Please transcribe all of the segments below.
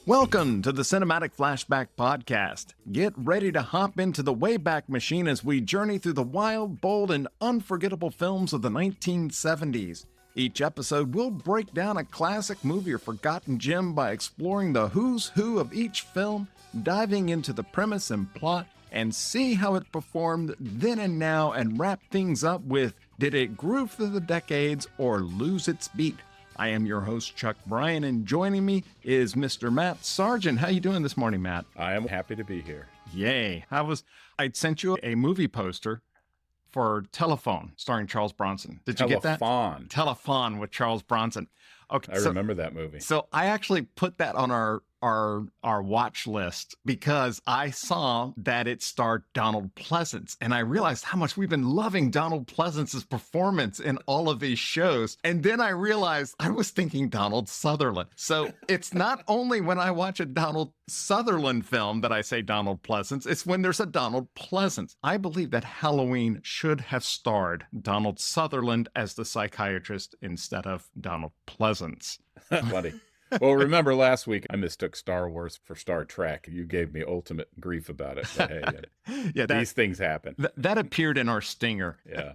Welcome to the Cinematic Flashback Podcast. Get ready to hop into the Wayback Machine as we journey through the wild, bold, and unforgettable films of the 1970s. Each episode, we'll break down a classic movie or forgotten gem by exploring the who's who of each film, diving into the premise and plot, and see how it performed then and now, and wrap things up with, did it groove through the decades or lose its beat? I am your host, Chuck Bryan, and joining me is Mr. Matt Sargent. How you doing this morning, Matt? I am happy to be here. Yay. I'd sent you a movie poster for Telephone, starring Charles Bronson. Did you get that? Telephone with Charles Bronson. Okay. I remember that movie. So I actually put that on our watch list because I saw that it starred Donald Pleasance, and I realized how much we've been loving Donald Pleasance's performance in all of these shows. And then I realized I was thinking Donald Sutherland. So it's not only when I watch a Donald Sutherland film that I say Donald Pleasance, it's when there's a Donald Pleasance. I believe that Halloween should have starred Donald Sutherland as the psychiatrist instead of Donald Pleasance. Funny. Well, remember last week I mistook Star Wars for Star Trek. You gave me ultimate grief about it. But hey, these things happen. That appeared in our stinger. Yeah.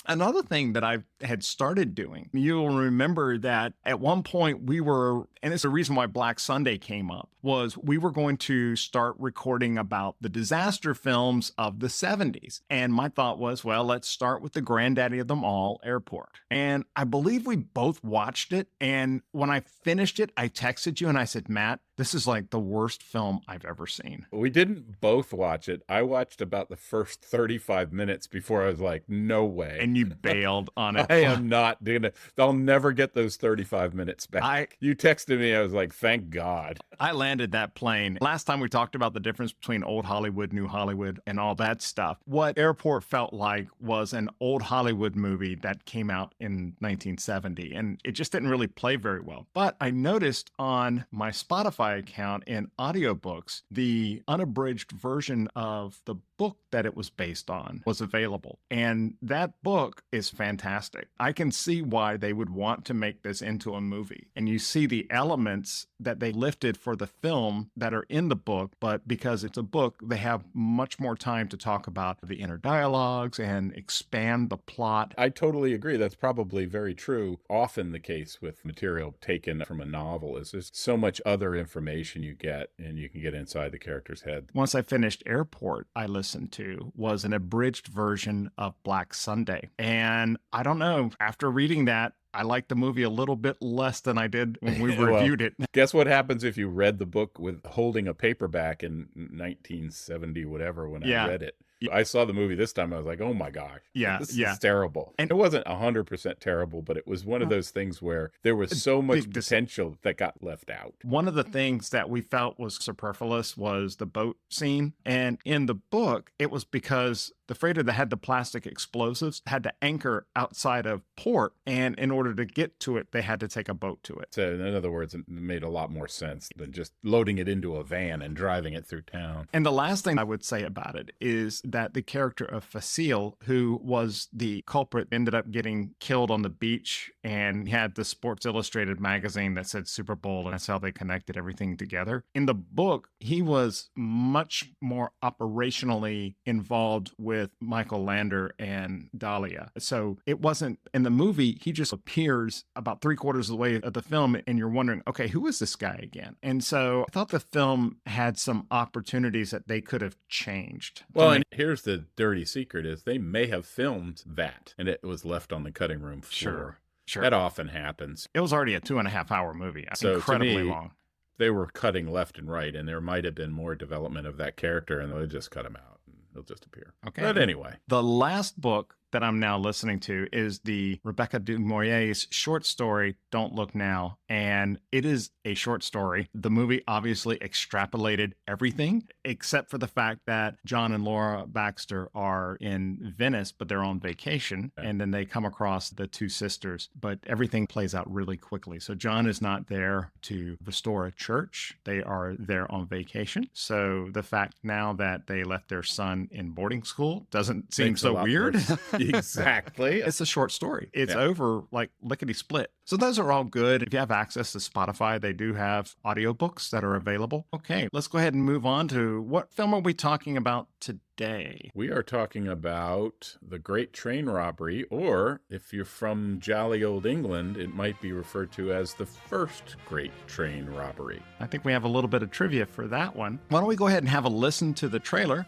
Another thing that I had started doing, you'll remember that at one point we were, and it's the reason why Black Sunday came up, was we were going to start recording about the disaster films of the 70s. And my thought was, well, let's start with the granddaddy of them all, Airport. And I believe we both watched it. And when I finished it, I texted you and I said, Matt, this is like the worst film I've ever seen. We didn't both watch it. I watched about the first 35 minutes before I was like, no way. And you bailed on it. I am not doing it. I'll never get those 35 minutes back. You texted me. I was like, thank God. I landed that plane. Last time we talked about the difference between old Hollywood, new Hollywood, and all that stuff. What Airport felt like was an old Hollywood movie that came out in 1970, and it just didn't really play very well. But I noticed on my Spotify account in audiobooks, the unabridged version of the book that it was based on was available. And that book is fantastic. I can see why they would want to make this into a movie. And you see the elements that they lifted for the film that are in the book, but because it's a book, they have much more time to talk about the inner dialogues and expand the plot. I totally agree. That's probably very true. Often the case with material taken from a novel is there's so much other information you get, and you can get inside the character's head. Once I finished Airport, I listened to was an abridged version of Black Sunday. And I don't know, after reading that, I liked the movie a little bit less than I did when we reviewed it. Guess what happens if you read the book with holding a paperback in 1970, whatever, when I read it? I saw the movie this time. I was like, oh my gosh, this is terrible. And it wasn't 100% terrible, but it was one of those things where there was so much potential that got left out. One of the things that we felt was superfluous was the boat scene. And in the book, it was because the freighter that had the plastic explosives had to anchor outside of port. And in order to get to it, they had to take a boat to it. So in other words, it made a lot more sense than just loading it into a van and driving it through town. And the last thing I would say about it is that the character of Facile, who was the culprit, ended up getting killed on the beach, and he had the Sports Illustrated magazine that said Super Bowl, and that's how they connected everything together. In the book, he was much more operationally involved with Michael Lander and Dahlia. So it wasn't, in the movie, he just appears about 3/4 of the way of the film, and you're wondering, okay, who is this guy again? And so I thought the film had some opportunities that they could have changed. Well, and here's the dirty secret is they may have filmed that and it was left on the cutting room floor. Sure. That often happens. It was already a 2.5-hour movie. So incredibly long. They were cutting left and right, and there might have been more development of that character, and they just cut him out and he'll just appear. Okay. But anyway. The last book that I'm now listening to is the Rebecca Du Maurier's short story, Don't Look Now. And it is a short story. The movie obviously extrapolated everything, except for the fact that John and Laura Baxter are in Venice, but they're on vacation. Okay. And then they come across the two sisters, but everything plays out really quickly. So John is not there to restore a church. They are there on vacation. So the fact now that they left their son in boarding school doesn't seem so weird. Exactly. It's a short story. It's over like lickety-split. So those are all good. If you have access to Spotify, they do have audiobooks that are available. Okay, let's go ahead and move on to what film are we talking about today? We are talking about The Great Train Robbery, or if you're from jolly old England, it might be referred to as the first Great Train Robbery. I think we have a little bit of trivia for that one. Why don't we go ahead and have a listen to the trailer?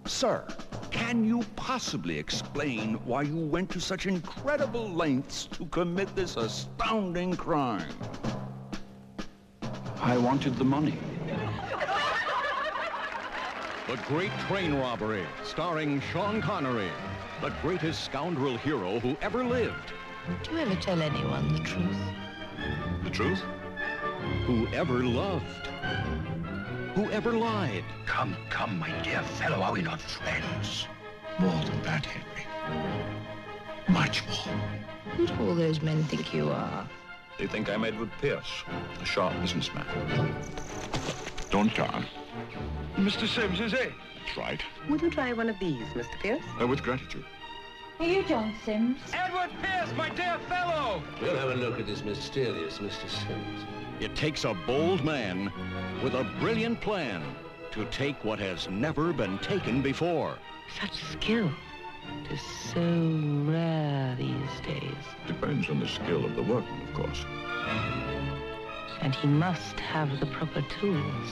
Sir, can you possibly explain why you went to such incredible lengths to commit this astounding crime? I wanted the money. The Great Train Robbery, starring Sean Connery, the greatest scoundrel hero who ever lived. Do you ever tell anyone the truth? The truth? Who ever loved. Who ever lied. Come, my dear fellow, are we not friends? More than that, Henry. Much more. Who do all those men think you are? They think I'm Edward Pierce, a sharp businessman. Don't John. Mr. Sims, is it? That's right. Would you try one of these, Mr. Pierce? With gratitude. Are you John Sims? Edward Pierce, my dear fellow! We'll have a look at this mysterious Mr. Sims. It takes a bold man with a brilliant plan to take what has never been taken before. Such skill. It is so rare these days. Depends on the skill of the workman, of course. And he must have the proper tools.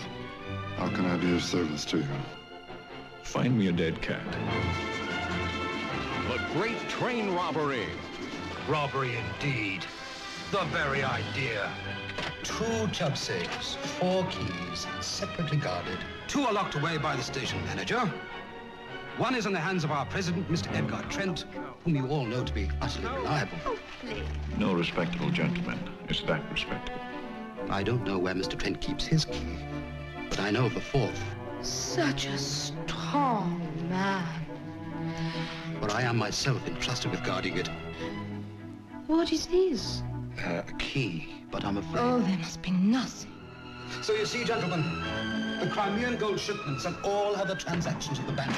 How can I be of service to you? Find me a dead cat. The Great Train Robbery. Robbery indeed. The very idea. 2 tub safes, 4 keys, separately guarded. 2 are locked away by the station manager. 1 is in the hands of our president, Mr. Edgar Trent, whom you all know to be utterly reliable. Oh, please. No respectable gentleman is that respectable. I don't know where Mr. Trent keeps his key, but I know of the 4th. Such a strong man. For I am myself entrusted with guarding it. What is his? A key, but I'm afraid... Oh, there must be nothing. So you see, gentlemen, the Crimean gold shipments and all other transactions of the bank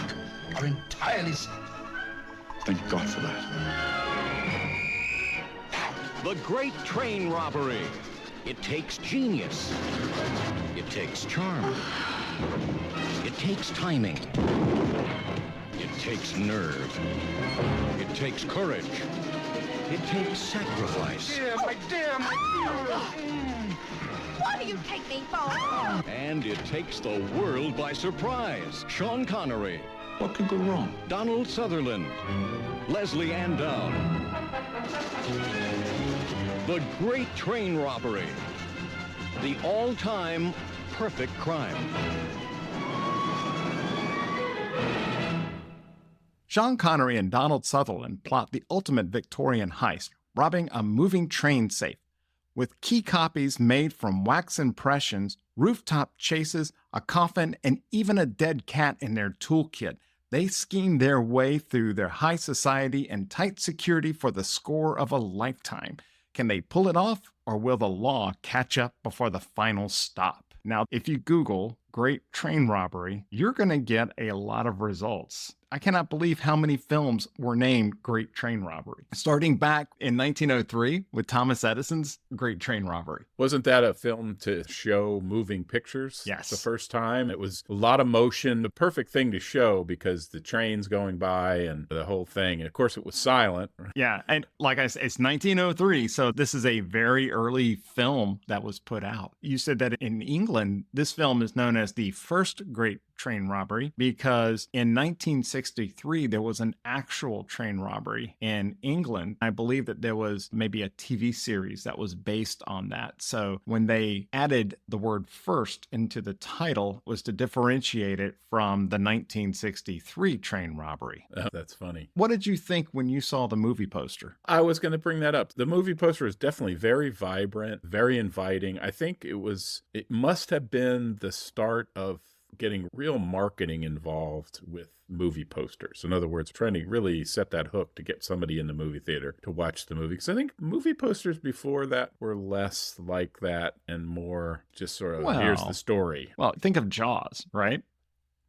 are entirely safe. Thank God for that. The Great Train Robbery. It takes genius. It takes charm. It takes timing. It takes nerve. It takes courage. It takes sacrifice. My dear. What do you take me for? And it takes the world by surprise. Sean Connery. What could go wrong? Donald Sutherland. Lesley-Anne Down. The Great Train Robbery. The all-time perfect crime. Sean Connery and Donald Sutherland plot the ultimate Victorian heist, robbing a moving train safe. With key copies made from wax impressions, rooftop chases, a coffin, and even a dead cat in their toolkit, they scheme their way through their high society and tight security for the score of a lifetime. Can they pull it off, or will the law catch up before the final stop? Now, if you Google Great Train Robbery, you're going to get a lot of results. I cannot believe how many films were named Great Train Robbery. Starting back in 1903 with Thomas Edison's Great Train Robbery. Wasn't that a film to show moving pictures? Yes. The first time. It was a lot of motion, the perfect thing to show because the train's going by and the whole thing. And of course, it was silent. Yeah. And like I said, it's 1903. So this is a very early film that was put out. You said that in England, this film is known as the first Great Train Robbery because in 1963 there was an actual train robbery in England. I believe that there was maybe a TV series that was based on that. So when they added the word first into the title was to differentiate it from the 1963 train robbery. Oh, that's funny. What did you think when you saw the movie poster? I was going to bring that up. The movie poster was definitely very vibrant, very inviting. I think it must have been the start of getting real marketing involved with movie posters. In other words, trying to really set that hook to get somebody in the movie theater to watch the movie. Because I think movie posters before that were less like that and more just sort of, here's the story. Well, think of Jaws, right?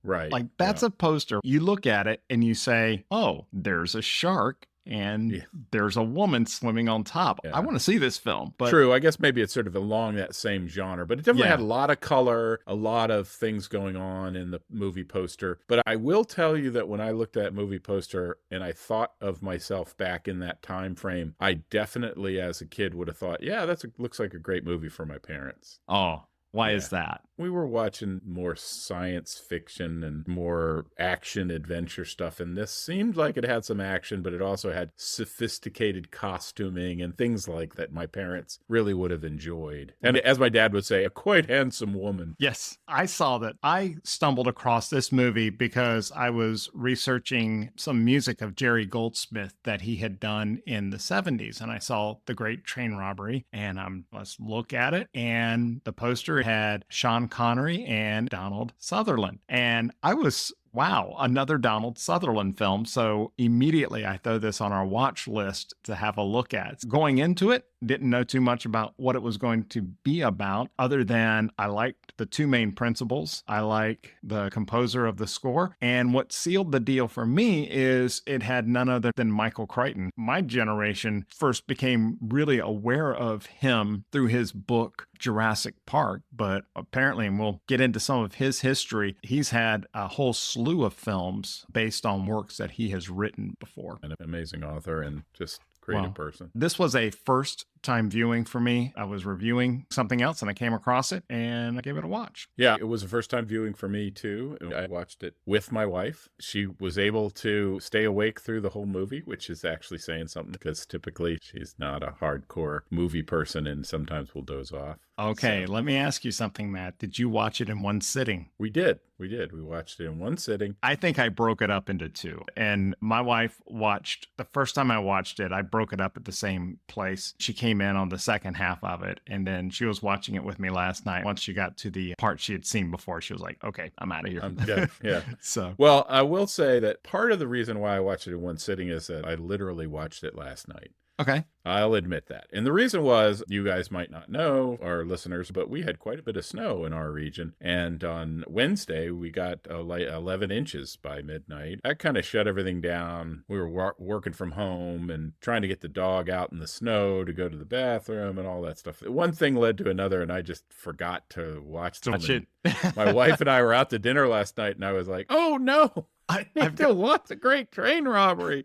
Right. Like, that's a poster. You look at it and you say, oh, there's a shark. And there's a woman swimming on top. I want to see this film. But true. I guess maybe it's sort of along that same genre, but it definitely had a lot of color, a lot of things going on in the movie poster. But I will tell you that when I looked at that movie poster and I thought of myself back in that time frame, I definitely, as a kid, would have thought, yeah, looks like a great movie for my parents. Oh, why is that? We were watching more science fiction and more action adventure stuff, and this seemed like it had some action, but it also had sophisticated costuming and things like that my parents really would have enjoyed. And as my dad would say, a quite handsome woman. Yes, I saw that. I stumbled across this movie because I was researching some music of Jerry Goldsmith that he had done in the 70s, and I saw The Great Train Robbery, and let's look at it, and the poster had Sean Connery and Donald Sutherland. And I was, wow, another Donald Sutherland film. So immediately I throw this on our watch list to have a look at. Going into it, didn't know too much about what it was going to be about, other than I liked the two main principals. I like the composer of the score. And what sealed the deal for me is it had none other than Michael Crichton. My generation first became really aware of him through his book, Jurassic Park, but apparently, and we'll get into some of his history, he's had a whole slew of films based on works that he has written before. An amazing author and just creative person. This was a first time viewing for me. I was reviewing something else and I came across it and I gave it a watch. Yeah, it was a first time viewing for me too. I watched it with my wife. She was able to stay awake through the whole movie, which is actually saying something because typically she's not a hardcore movie person and sometimes will doze off. Okay, let me ask you something, Matt. Did you watch it in one sitting? We did. We watched it in one sitting. I think I broke it up into two. And my wife watched, the first time I watched it, I broke it up at the same place. She came in on the second half of it. And then she was watching it with me last night. Once she got to the part she had seen before, she was like, okay, I'm out of here. Yeah. So, well, I will say that part of the reason why I watched it in one sitting is that I literally watched it last night. Okay. I'll admit that. And the reason was, you guys might not know, our listeners, but we had quite a bit of snow in our region. And on Wednesday, we got 11 inches by midnight. That kind of shut everything down. We were working from home and trying to get the dog out in the snow to go to the bathroom and all that stuff. One thing led to another, and I just forgot to watch it. My wife and I were out to dinner last night, and I was like, oh, no. I've got to watch The Great Train Robbery.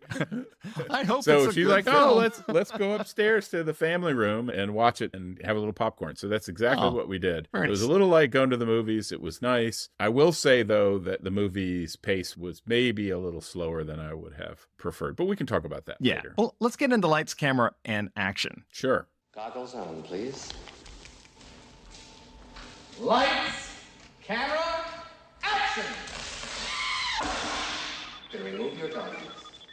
I hope so. It's a she's good like, film. "Oh, let's go upstairs to the family room and watch it and have a little popcorn." So that's exactly what we did. It was a little like going to the movies. It was nice. I will say though that the movie's pace was maybe a little slower than I would have preferred, but we can talk about that later. Well, let's get into lights, camera, and action. Sure. Goggles on, please. Lights, camera, action! To remove your goggles.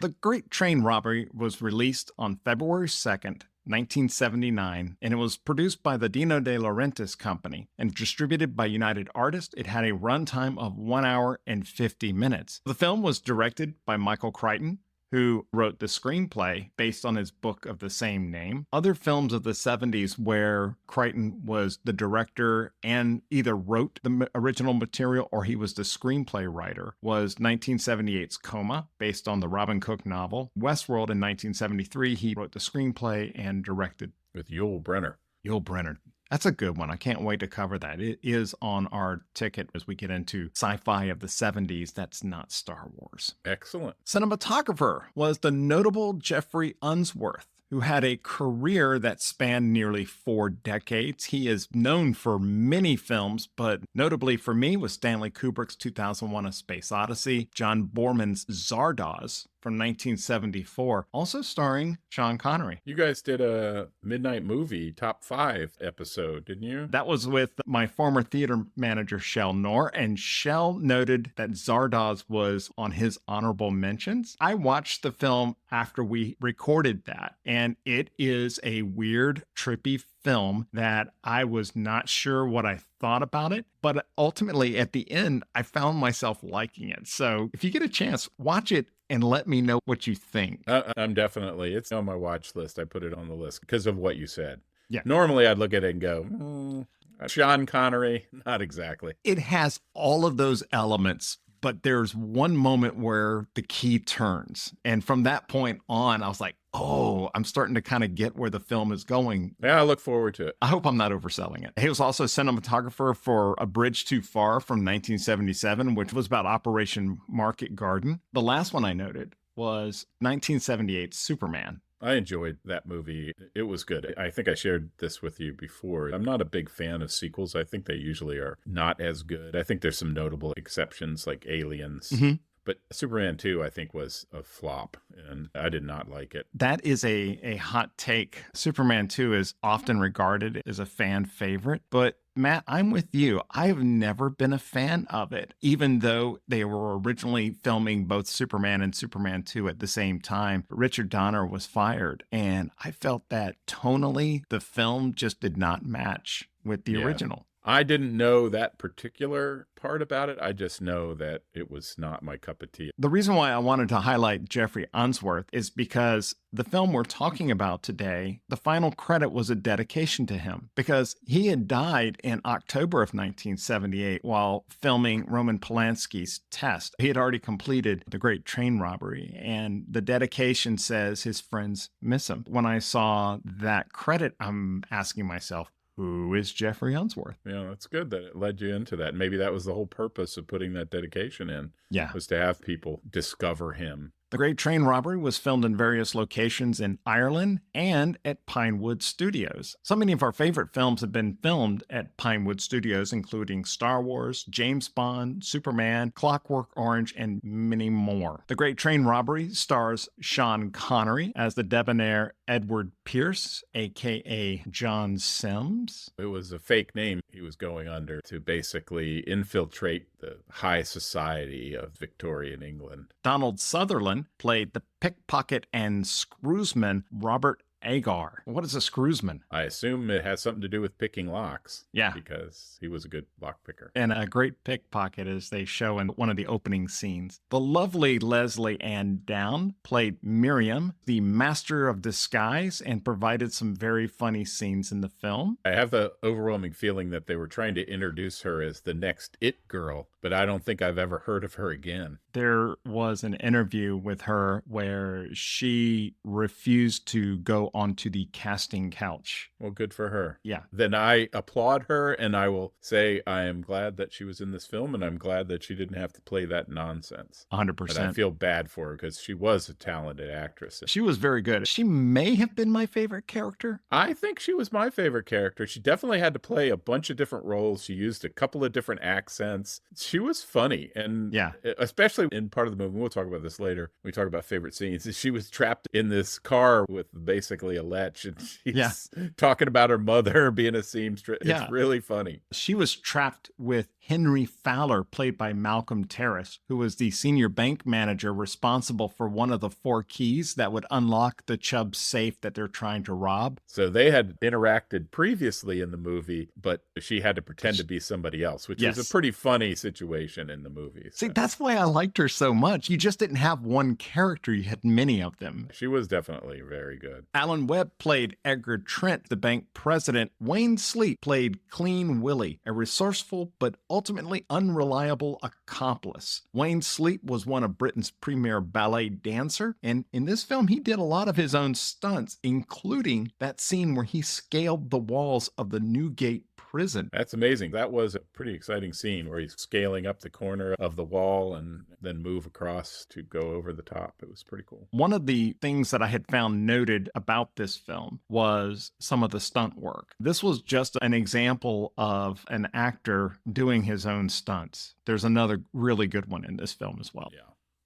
The Great Train Robbery was released on February 2nd, 1979, and it was produced by the Dino De Laurentiis Company and distributed by United Artists. It had a runtime of 1 hour and 50 minutes. The film was directed by Michael Crichton, who wrote the screenplay based on his book of the same name. Other films of the 70s where Crichton was the director and either wrote the original material or he was the screenplay writer was 1978's Coma, based on the Robin Cook novel. Westworld in 1973, he wrote the screenplay and directed. With Yul Brynner. Yul Brynner. That's a good one. I can't wait to cover that. It is on our ticket as we get into sci-fi of the 70s. That's not Star Wars. Excellent. Cinematographer was the notable Jeffrey Unsworth, who had a career that spanned nearly 4 decades. He is known for many films, but notably for me was Stanley Kubrick's 2001: A Space Odyssey, John Borman's Zardoz from 1974, also starring Sean Connery. You guys did a Midnight Movie Top 5 episode, didn't you? That was with my former theater manager, Shell Knorr, and Shell noted that Zardoz was on his honorable mentions. I watched the film after we recorded that, and it is a weird, trippy film that I was not sure what I thought about it, but ultimately at the end, I found myself liking it. So if you get a chance, watch it and let me know what you think. It's on my watch list. I put it on the list because of what you said. Yeah. Normally I'd look at it and go, Sean Connery, not exactly. It has all of those elements but there's one moment where the key turns. And from that point on, I was like, oh, I'm starting to kind of get where the film is going. Yeah, I look forward to it. I hope I'm not overselling it. He was also a cinematographer for A Bridge Too Far from 1977, which was about Operation Market Garden. The last one I noted was 1978's Superman. I enjoyed that movie. It was good. I think I shared this with you before. I'm not a big fan of sequels. I think they usually are not as good. I think there's some notable exceptions like Aliens. Mm-hmm. But Superman 2, I think, was a flop, and I did not like it. That is a hot take. Superman 2 is often regarded as a fan favorite, but Matt, I'm with you. I've never been a fan of it, even though they were originally filming both Superman and Superman 2 at the same time. Richard Donner was fired, and I felt that tonally, the film just did not match with the original. I didn't know that particular part about it. I just know that it was not my cup of tea. The reason why I wanted to highlight Jeffrey Unsworth is because the film we're talking about today, the final credit was a dedication to him because he had died in October of 1978 while filming Roman Polanski's Test. He had already completed The Great Train Robbery, and the dedication says his friends miss him. When I saw that credit, I'm asking myself, who is Jeffrey Unsworth? Yeah, that's good that it led you into that. Maybe that was the whole purpose of putting that dedication in. Yeah. Was to have people discover him. The Great Train Robbery was filmed in various locations in Ireland and at Pinewood Studios. So many of our favorite films have been filmed at Pinewood Studios, including Star Wars, James Bond, Superman, Clockwork Orange, and many more. The Great Train Robbery stars Sean Connery as the debonair Edward Pierce, a.k.a. John Sims. It was a fake name he was going under to basically infiltrate the high society of Victorian England. Donald Sutherland played the pickpocket and screwsman Robert Agar. What is a screwsman? I assume it has something to do with picking locks. Yeah. Because he was a good lock picker. And a great pickpocket, as they show in one of the opening scenes. The lovely Lesley-Anne Down played Miriam, the master of disguise, and provided some very funny scenes in the film. I have the overwhelming feeling that they were trying to introduce her as the next it girl, but I don't think I've ever heard of her again. There was an interview with her where she refused to go onto the casting couch. Well, good for her. Yeah. Then I applaud her, and I will say I am glad that she was in this film, and I'm glad that she didn't have to play that nonsense. 100%. But I feel bad for her because she was a talented actress. She was very good. She may have been my favorite character. I think she was my favorite character. She definitely had to play a bunch of different roles. She used a couple of different accents. She was funny, and especially in part of the movie, we'll talk about this later, we talk about favorite scenes, she was trapped in this car with basically a lech, and she's talking about her mother being a seamstress. It's really funny. She was trapped with Henry Fowler, played by Malcolm Terrace, who was the senior bank manager responsible for one of the 4 keys that would unlock the Chubb safe that they're trying to rob. So they had interacted previously in the movie, but she had to pretend to be somebody else, which was a pretty funny situation in the movie. So. See, that's why I liked her so much. You just didn't have one character. You had many of them. She was definitely very good. Alan Webb played Edgar Trent, the bank president. Wayne Sleep played Clean Willie, a resourceful but ultimately unreliable accomplice. Wayne Sleep was one of Britain's premier ballet dancer, and in this film, he did a lot of his own stunts, including that scene where he scaled the walls of the Newgate prison. That's amazing. That was a pretty exciting scene where he's scaling up the corner of the wall and then move across to go over the top. It was pretty cool. One of the things that I had found noted about this film was some of the stunt work. This was just an example of an actor doing his own stunts. There's another really good one in this film as well. Yeah.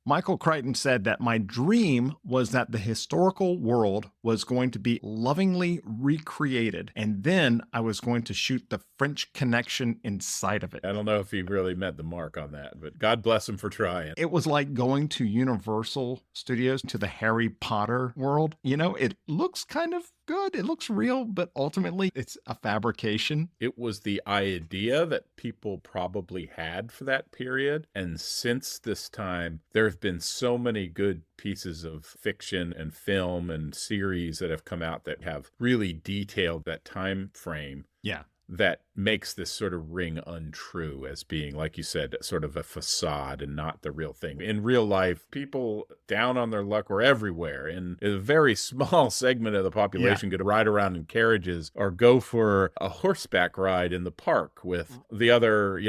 Michael Crichton said that my dream was that the historical world was going to be lovingly recreated, and then I was going to shoot the French Connection inside of it. I don't know if he really met the mark on that, but God bless him for trying. It was like going to Universal Studios to the Harry Potter world. You know, it looks kind of good. It looks real, but ultimately it's a fabrication. It was the idea that people probably had for that period. And since this time, there have been so many good pieces of fiction and film and series that have come out that have really detailed that time frame. Yeah. That makes this sort of ring untrue as being, like you said, sort of a facade and not the real thing. In real life, people down on their luck were everywhere, and a very small segment of the population could ride around in carriages or go for a horseback ride in the park with the other,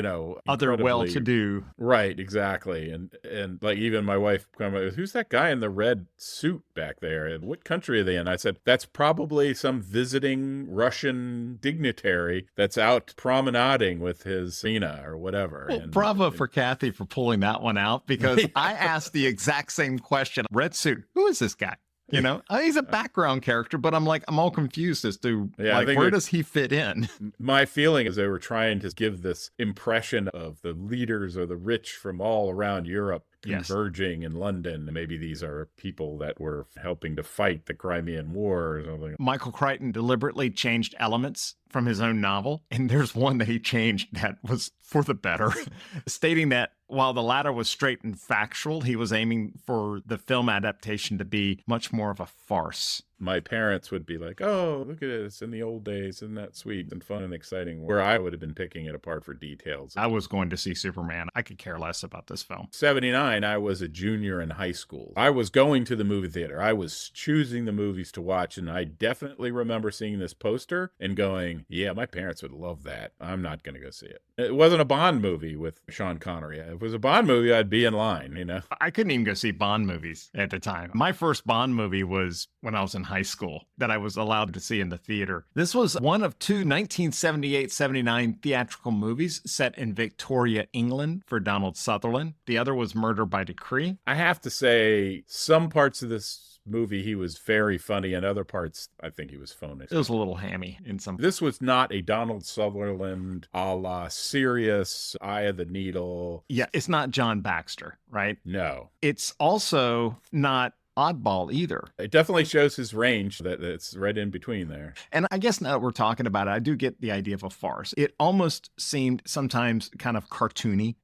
other well-to-do. Right, exactly. And like even my wife, who's that guy in the red suit back there? And what country are they in? I said, that's probably some visiting Russian dignitary that's out promenading with his Sina or whatever. Well, bravo for Kathy for pulling that one out, because I asked the exact same question. Red suit, who is this guy? He's a background character, but I'm all confused as to where does he fit in? My feeling is they were trying to give this impression of the leaders or the rich from all around Europe converging in London. Maybe these are people that were helping to fight the Crimean War or something. Michael Crichton deliberately changed elements from his own novel, and there's one that he changed that was for the better, stating that while the latter was straight and factual, he was aiming for the film adaptation to be much more of a farce. My parents would be like, oh, look at this in the old days. Isn't that sweet and fun and exciting? Where I would have been picking it apart for details. I was going to see Superman. I could care less about this film. 79, I was a junior in high school. I was going to the movie theater. I was choosing the movies to watch, and I definitely remember seeing this poster and going, yeah, my parents would love that. I'm not going to go see it. It wasn't a Bond movie with Sean Connery. If it was a Bond movie, I'd be in line, I couldn't even go see Bond movies at the time. My first Bond movie was when I was in high school that I was allowed to see in the theater. This was one of two 1978-79 theatrical movies set in Victorian England for Donald Sutherland. The other was Murder by Decree. I have to say, some parts of this movie he was very funny, and other parts I think he was phony. It was a little hammy in some. This was not a Donald Sutherland a la Serious, Eye of the Needle. Yeah, it's not John Baxter, right? No. It's also not Oddball either. It definitely shows his range, that it's right in between there. And I guess now that we're talking about it, I do get the idea of a farce. It almost seemed sometimes kind of cartoony.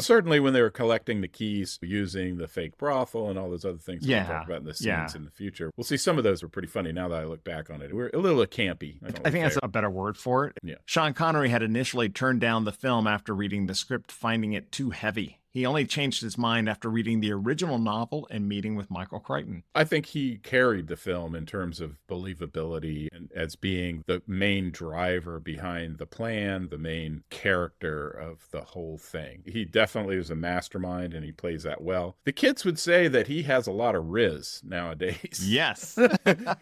Certainly when they were collecting the keys using the fake brothel and all those other things that we'll talk about in the scenes in the future. We'll see some of those were pretty funny now that I look back on it. We're a little campy. I think that's a better word for it. Yeah. Sean Connery had initially turned down the film after reading the script, finding it too heavy. He only changed his mind after reading the original novel and meeting with Michael Crichton. I think he carried the film in terms of believability and as being the main driver behind the plan, the main character of the whole thing. He definitely was a mastermind, and he plays that well. The kids would say that he has a lot of riz nowadays. Yes.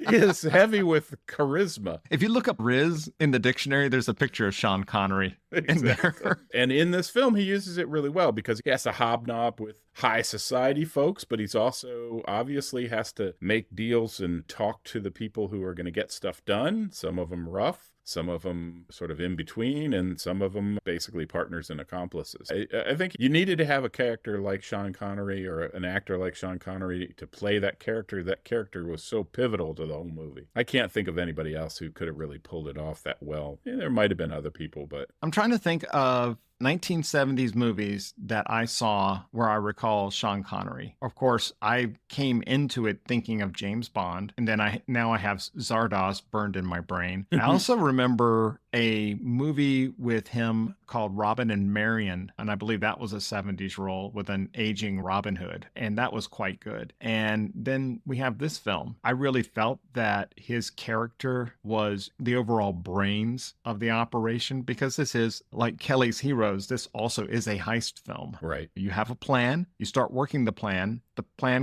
He is heavy with charisma. If you look up riz in the dictionary, there's a picture of Sean Connery in there. And in this film, he uses it really well because he has to hobnob with high society folks, but he's also obviously has to make deals and talk to the people who are going to get stuff done. Some of them rough, some of them sort of in between, and some of them basically partners and accomplices. I think you needed to have a character like Sean Connery or an actor like Sean Connery to play that character. That character was so pivotal to the whole movie. I can't think of anybody else who could have really pulled it off that well. Yeah, there might have been other people, but I'm trying to think of 1970s movies that I saw where I recall Sean Connery. Of course, I came into it thinking of James Bond, and then I have Zardoz burned in my brain. I also remember a movie with him called Robin and Marion, and I believe that was a 70s role with an aging Robin Hood, and that was quite good. And then we have this film. I really felt that his character was the overall brains of the operation, because this is like Kelly's Heroes. This also is a heist film. Right. You have a plan, you start working the plan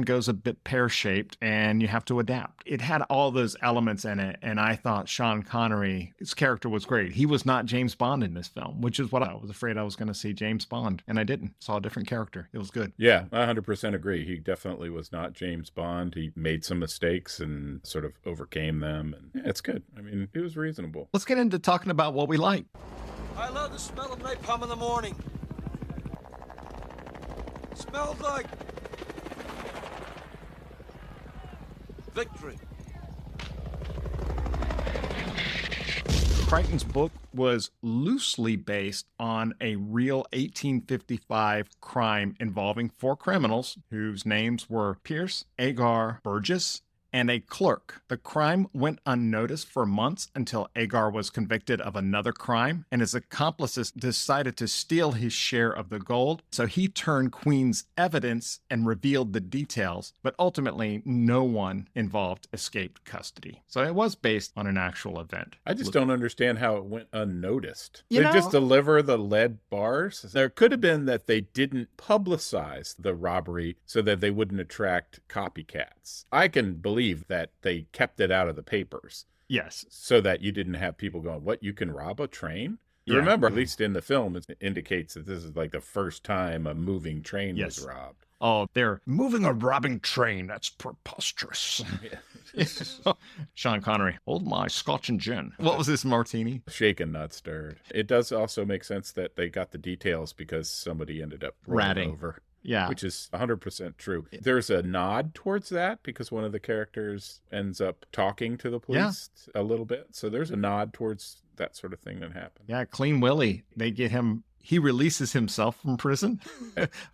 goes a bit pear-shaped, and you have to adapt. It had all those elements in it, and I thought Sean Connery, his character was great. He was not James Bond in this film, which is what I was afraid I was going to see James Bond, and I didn't. Saw a different character. It was good. Yeah, I 100% agree. He definitely was not James Bond. He made some mistakes and sort of overcame them, and yeah, it's good. I mean, it was reasonable. Let's get into talking about what we like. I love the smell of napalm in the morning. It smells like victory. Crichton's book was loosely based on a real 1855 crime involving four criminals whose names were Pierce, Agar, Burgess, and a clerk. The crime went unnoticed for months until Agar was convicted of another crime, and his accomplices decided to steal his share of the gold. So he turned Queen's evidence and revealed the details, but ultimately no one involved escaped custody. So it was based on an actual event. I just don't understand how it went unnoticed. They just deliver the lead bars. There could have been that they didn't publicize the robbery so that they wouldn't attract copycats. I can believe that they kept it out of the papers. Yes. So that you didn't have people going, what, you can rob a train? You remember, at least in the film, it indicates that this is like the first time a moving train was robbed. Oh, they're moving a robbing train. That's preposterous. Sean Connery, hold my scotch and gin. What was this martini? Shaken, not stirred. It does also make sense that they got the details because somebody ended up rolling over. Yeah. Which is 100% true. There's a nod towards that because one of the characters ends up talking to the police a little bit. So there's a nod towards that sort of thing that happened. Yeah, Clean Willie. They get him. He releases himself from prison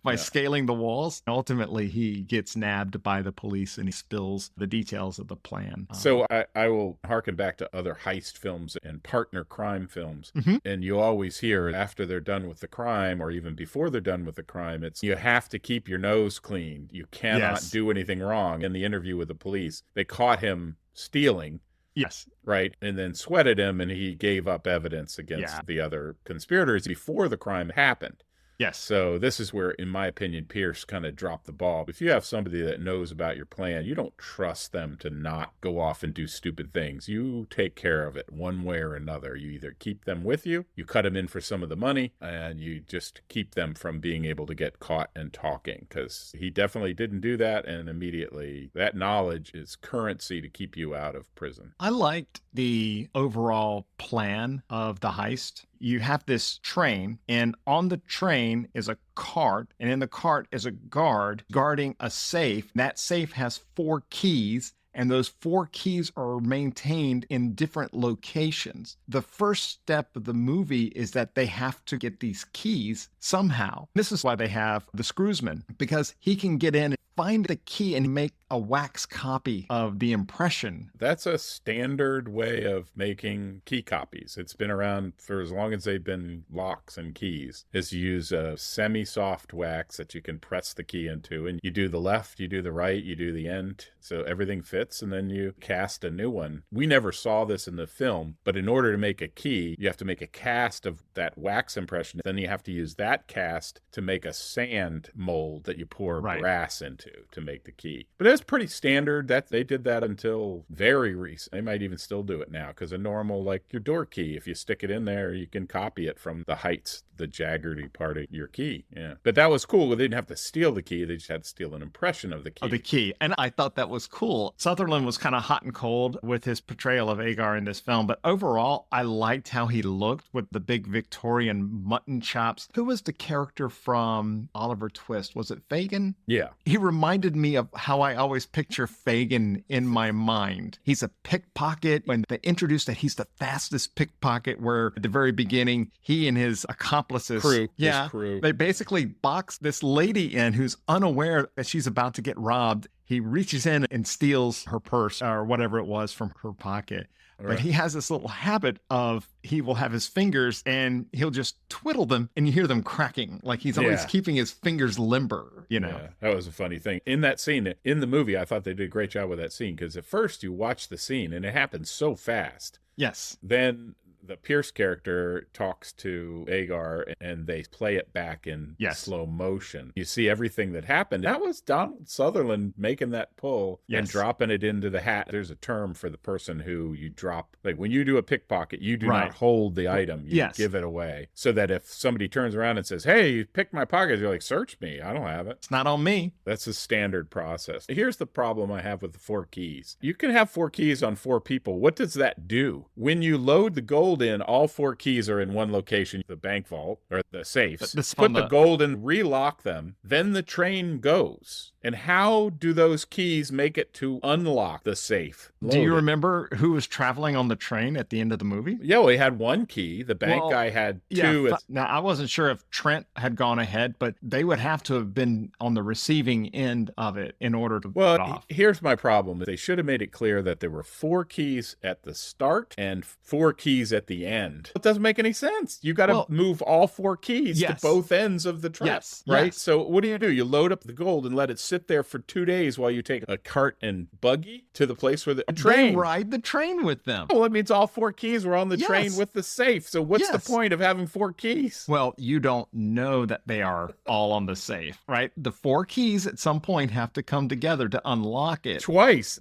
by scaling the walls. Ultimately, he gets nabbed by the police and he spills the details of the plan. So I will harken back to other heist films and partner crime films. And you always hear after they're done with the crime or even before they're done with the crime, it's you have to keep your nose clean. You cannot do anything wrong. In the interview with the police, they caught him stealing. Yes. Right. And then sweated him and he gave up evidence against the other conspirators before the crime happened. Yes. So this is where, in my opinion, Pierce kind of dropped the ball. If you have somebody that knows about your plan, you don't trust them to not go off and do stupid things. You take care of it one way or another. You either keep them with you, you cut them in for some of the money, and you just keep them from being able to get caught and talking, because he definitely didn't do that. And immediately that knowledge is currency to keep you out of prison. I liked the overall plan of the heist. You have this train, and on the train is a cart, and in the cart is a guard guarding a safe. That safe has 4 keys, and those 4 keys are maintained in different locations. The first step of the movie is that they have to get these keys somehow. This is why they have the screwsman, because he can get in, find the key, and make a wax copy of the impression. That's a standard way of making key copies. It's been around for as long as they've been locks and keys, is you use a semi-soft wax that you can press the key into, and you do the left, you do the right, you do the end, so everything fits, and then you cast a new one. We never saw this in the film, but in order to make a key, you have to make a cast of that wax impression. Then you have to use that cast to make a sand mold that you pour brass into to make the key. But it's pretty standard. That they did that until very recent. They might even still do it now, because a normal, like your door key, if you stick it in there, you can copy it from the heights, the jaggery part of your key. Yeah. But that was cool. They didn't have to steal the key. They just had to steal an impression of the key. And I thought that was cool. Sutherland was kind of hot and cold with his portrayal of Agar in this film, but overall, I liked how he looked with the big Victorian mutton chops. Who was the character from Oliver Twist? Was it Fagin? Yeah. He reminded me of how I always picture Fagin in my mind. He's a pickpocket. When they introduced that he's the fastest pickpocket, where at the very beginning, he and his accomplices, his crew, they basically box this lady in who's unaware that she's about to get robbed. He reaches in and steals her purse or whatever it was from her pocket. Right. But he has this little habit of, he will have his fingers and he'll just twiddle them and you hear them cracking. Like he's always keeping his fingers limber, you know? Yeah, that was a funny thing. In that scene, in the movie, I thought they did a great job with that scene, because at first you watch the scene and it happens so fast. Yes. Then the Pierce character talks to Agar and they play it back in slow motion. You see everything that happened. That was Donald Sutherland making that pull and dropping it into the hat. There's a term for the person who you drop. Like when you do a pickpocket, you do not hold the item. You give it away. So that if somebody turns around and says, hey, you picked my pocket, you're like, search me. I don't have it. It's not on me. That's a standard process. Here's the problem I have with the 4 keys. You can have 4 keys on 4 people. What does that do? When you load the gold in, all 4 keys are in one location, the bank vault or the safes. Put the gold in, relock them, then the train goes. And how do those keys make it to unlock the safe? Do you remember who was traveling on the train at the end of the movie? Yeah, well, he had one key. The bank guy had two. Yeah, now, I wasn't sure if Trent had gone ahead, but they would have to have been on the receiving end of it in order to Well, get off. Here's my problem. They should have made it clear that there were 4 keys at the start and 4 keys at the end. It doesn't make any sense. You got to move all 4 keys to both ends of the trip, right? Yes. So what do? You load up the gold and let it sit there for 2 days while you take a cart and buggy to the place where the train. They ride the train with them. Well, it means all 4 keys were on the train with the safe. So what's the point of having 4 keys? Well, you don't know that they are all on the safe, right? The 4 keys at some point have to come together to unlock it. Twice.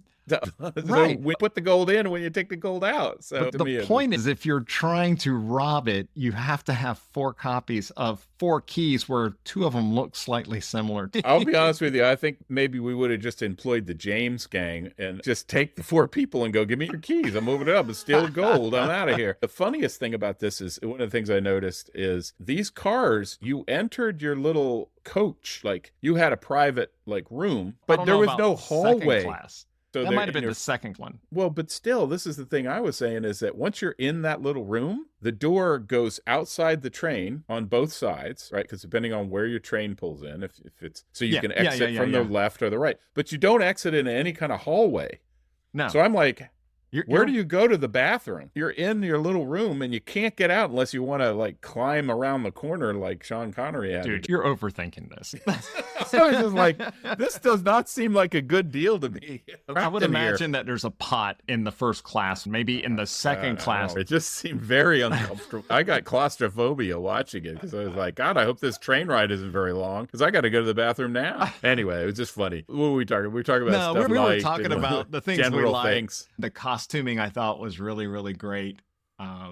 Right. We put the gold in when you take the gold out. So but the point is, if you're trying to rob it, you have to have 4 copies of 4 keys where 2 of them look slightly similar. I'll be honest with you. I think maybe we would have just employed the James gang and just take the 4 people and go, give me your keys. I'm moving it up. It's still gold. I'm out of here. The funniest thing about this is, one of the things I noticed is these cars, you entered your little coach, like you had a private room, but there was no hallway. So that might have been the second one. Well, but still, this is the thing I was saying is that once you're in that little room, the door goes outside the train on both sides, right? Because depending on where your train pulls in, if it's so you can exit from the left or the right, but you don't exit in any kind of hallway. No. So I'm like, where do you go to the bathroom? You're in your little room and you can't get out unless you want to climb around the corner like Sean Connery had. Dude, you're overthinking this. I was just like, this does not seem like a good deal to me. I would imagine that there's a pot in the first class, maybe in the second class. It just seemed very uncomfortable. I got claustrophobia watching it because I was like, God, I hope this train ride isn't very long because I got to go to the bathroom now. Anyway, it was just funny. What were we talking about? We were talking about stuff we were talking about the things we like. Things. The costuming I thought was really, really great.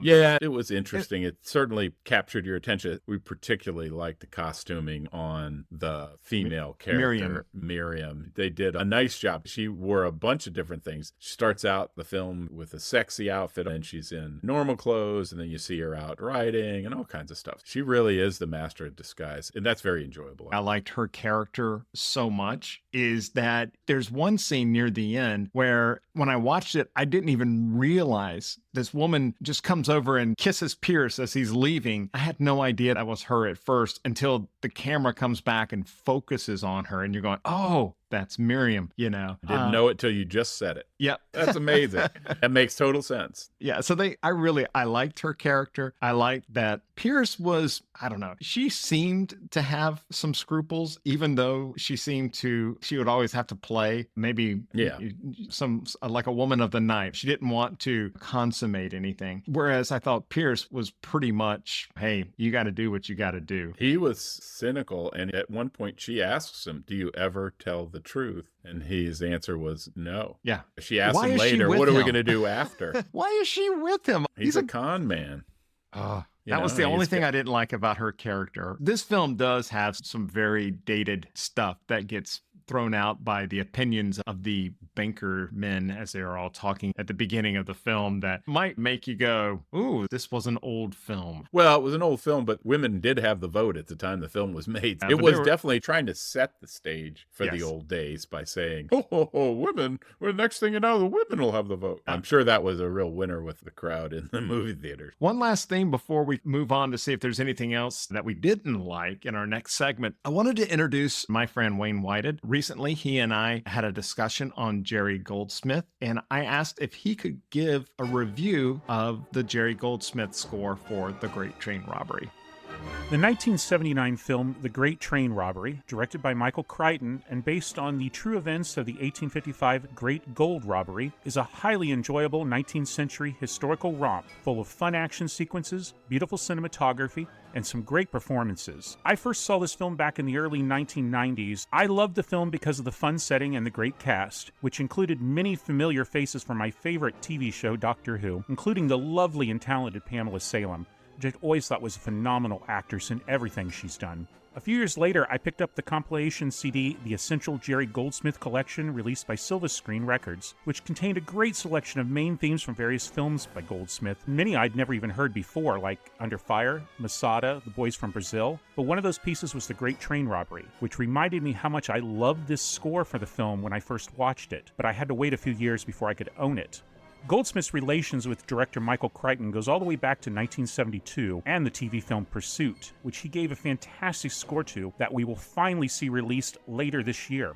Yeah, it was interesting. It certainly captured your attention. We particularly liked the costuming on the female character, Miriam. They did a nice job. She wore a bunch of different things. She starts out the film with a sexy outfit, and she's in normal clothes, and then you see her out riding and all kinds of stuff. She really is the master of disguise, and that's very enjoyable. I liked her character so much is that there's one scene near the end where when I watched it, I didn't even realize this woman just comes over and kisses Pierce as he's leaving. I had no idea that was her at first until the camera comes back and focuses on her and you're going, oh, that's Miriam, you know. Didn't know it till you just said it. Yep. That's amazing. That makes total sense. Yeah. So I liked her character. I liked that Pierce was, I don't know, she seemed to have some scruples, even though she would always have to play maybe like a woman of the night. She didn't want to consummate anything. Whereas I thought Pierce was pretty much, hey, you got to do what you got to do. He was cynical. And at one point she asks him, do you ever tell the truth? And his answer was no. Yeah. She asked him later, what are we going to do after? Why is she with him? He's a con man. That was the only thing I didn't like about her character. This film does have some very dated stuff that gets thrown out by the opinions of the banker men as they are all talking at the beginning of the film that might make you go, ooh, this was an old film. Well, it was an old film, but women did have the vote at the time the film was made. It was definitely trying to set the stage for the old days by saying, women, well, next thing you know, the women will have the vote. I'm sure that was a real winner with the crowd in the movie theaters. One last thing before we move on to see if there's anything else that we didn't like in our next segment. I wanted to introduce my friend Wayne Whited. Recently, he and I had a discussion on Jerry Goldsmith, and I asked if he could give a review of the Jerry Goldsmith score for The Great Train Robbery. The 1979 film The Great Train Robbery, directed by Michael Crichton and based on the true events of the 1855 Great Gold Robbery, is a highly enjoyable 19th century historical romp full of fun action sequences, beautiful cinematography, and some great performances. I first saw this film back in the early 1990s. I loved the film because of the fun setting and the great cast, which included many familiar faces from my favorite TV show, Doctor Who, including the lovely and talented Pamela Salem, which I always thought was a phenomenal actress in everything she's done. A few years later, I picked up the compilation CD, The Essential Jerry Goldsmith Collection, released by Silva Screen Records, which contained a great selection of main themes from various films by Goldsmith, many I'd never even heard before, like Under Fire, Masada, The Boys from Brazil. But one of those pieces was The Great Train Robbery, which reminded me how much I loved this score for the film when I first watched it, but I had to wait a few years before I could own it. Goldsmith's relations with director Michael Crichton goes all the way back to 1972 and the TV film Pursuit, which he gave a fantastic score to that we will finally see released later this year.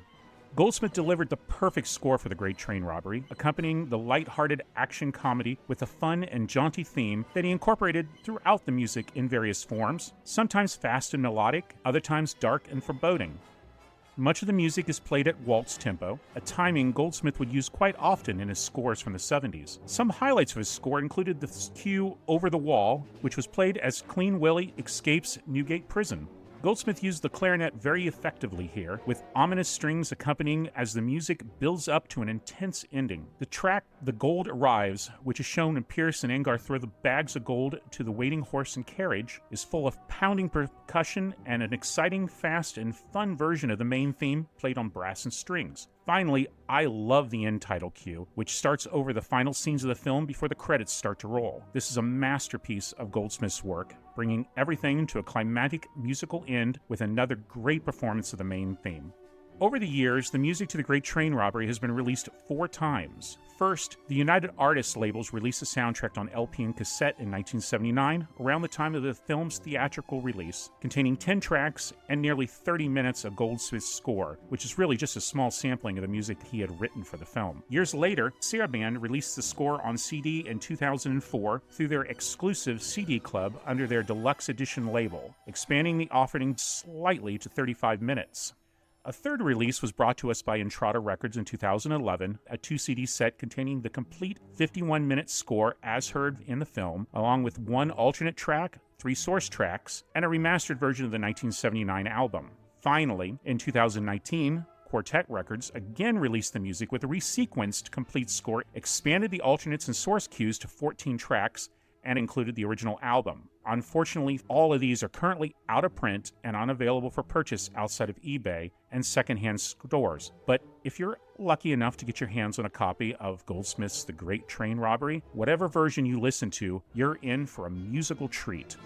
Goldsmith delivered the perfect score for The Great Train Robbery, accompanying the light-hearted action comedy with a fun and jaunty theme that he incorporated throughout the music in various forms, sometimes fast and melodic, other times dark and foreboding. Much of the music is played at waltz tempo, a timing Goldsmith would use quite often in his scores from the 70s. Some highlights of his score included the cue Over the Wall, which was played as Clean Willie escapes Newgate Prison. Goldsmith used the clarinet very effectively here, with ominous strings accompanying as the music builds up to an intense ending. The track The Gold Arrives, which is shown when Pierce and Angar throw the bags of gold to the waiting horse and carriage, is full of pounding percussion and an exciting, fast, and fun version of the main theme played on brass and strings. Finally, I love the end title cue, which starts over the final scenes of the film before the credits start to roll. This is a masterpiece of Goldsmith's work, bringing everything to a climactic musical end with another great performance of the main theme. Over the years, the music to The Great Train Robbery has been released 4 times. First, the United Artists labels released the soundtrack on LP and cassette in 1979, around the time of the film's theatrical release, containing 10 tracks and nearly 30 minutes of Goldsmith's score, which is really just a small sampling of the music he had written for the film. Years later, Saraband released the score on CD in 2004 through their exclusive CD Club under their deluxe edition label, expanding the offering slightly to 35 minutes. A third release was brought to us by Entrada Records in 2011, a 2-CD set containing the complete 51-minute score as heard in the film, along with 1 alternate track, 3 source tracks, and a remastered version of the 1979 album. Finally, in 2019, Quartet Records again released the music with a resequenced complete score, expanded the alternates and source cues to 14 tracks, and included the original album. Unfortunately, all of these are currently out of print and unavailable for purchase outside of eBay and secondhand stores. But if you're lucky enough to get your hands on a copy of Goldsmith's The Great Train Robbery, whatever version you listen to, you're in for a musical treat.